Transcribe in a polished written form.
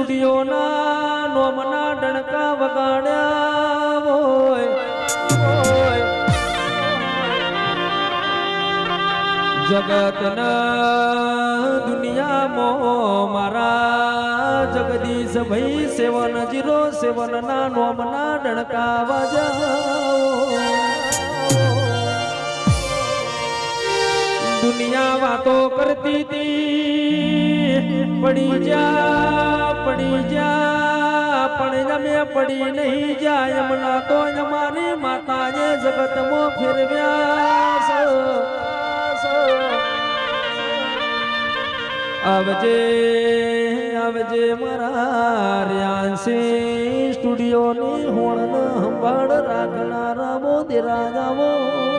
સ્ટુડિયોના નોમના ડણકા વગાડ્યા હોય જગતના દુનિયામાં મારા જગદીશ ભાઈ 707 ના નોમના ડણકા વાજાઓ દુનિયા વાતો કરતી હતી પડી જા પણ અમે પડી નહીં જાય એમના તો અમારી માતાએ જગતમાં ફેરવ્યા આવજે આવજે મારા રિયાસી સ્ટુડિયોની હોણ સંભાળ રાખનારા મોદી રાજાઓ